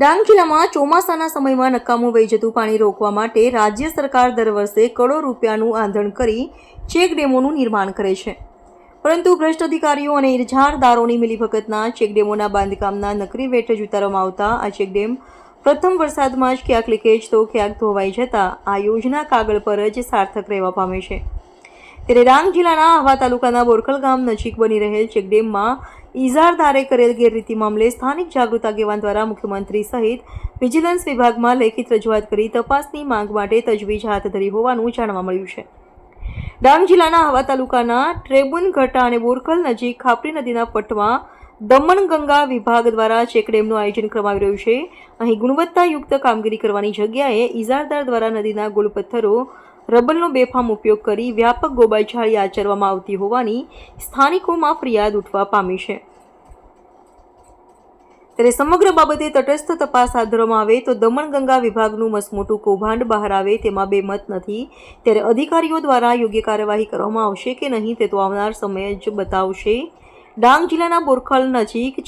ડાંગ જિલ્લામાં ચોમાસાના સમયમાં નકામું વહી જતું પાણી રોકવા માટે રાજ્ય સરકાર દર વર્ષે કરોડો રૂપિયાનું આંધણ કરી ચેકડેમોનું નિર્માણ કરે છે, પરંતુ ભ્રષ્ટ અધિકારીઓ અને ઇજારદારોની મિલીભગતના ચેકડેમોના બાંધકામના નકલી વેટેજ ઉતારવામાં આવતા આ ચેકડેમ પ્રથમ વરસાદમાં જ ક્યાંક લીકેજ તો ક્યાંક ધોવાઈ જતા આ યોજના કાગળ પર જ સાર્થક રહેવા પામે છે। ત્યારે ડાંગ જિલ્લાના આહવા તાલુકાના બોરખલ ગામ નજીક બની રહેલ ચેકડેમમાં ઇજારદારે કરેલ ગેરરીતિ મામલે સ્થાનિક જાગૃત આગેવાન દ્વારા મુખ્યમંત્રી સહિત વિજિલન્સ વિભાગમાં લેખિત રજૂઆત કરી તપાસની માંગ માટે તજવીજ હાથ ધરી હોવાનું જાણવા મળ્યું છે। ડાંગ જિલ્લાના આહવા તાલુકાના ટ્રેબુન ઘટા અને બોરખલ નજીક ખાપરી નદીના પટમાં દમણગંગા વિભાગ દ્વારા ચેકડેમનું આયોજન કરવામાં આવી રહ્યું છે। અહીં ગુણવત્તાયુક્ત કામગીરી કરવાની જગ્યાએ ઇજારદાર દ્વારા નદીના ગોળ પથ્થરો રબરનો બેફામ ઉપયોગ કરી વ્યાપક ગોબાચાળી આચરવામાં આવતી હોવાની સ્થાનિકોમાં ફરિયાદ ઉઠવા પામી છે। ત્યારે સમગ્ર બાબતે તટસ્થ તપાસ હાથ ધરવામાં આવે તો દમણગંગા વિભાગનું મસમોટું કૌભાંડ બહાર આવે તેમાં બે મત નથી। ત્યારે અધિકારીઓ દ્વારા યોગ્ય કાર્યવાહી કરવામાં આવશે કે નહીં તે તો આવનાર સમય જ બતાવશે। ડાંગ જિલ્લાના બોરખલ નજીક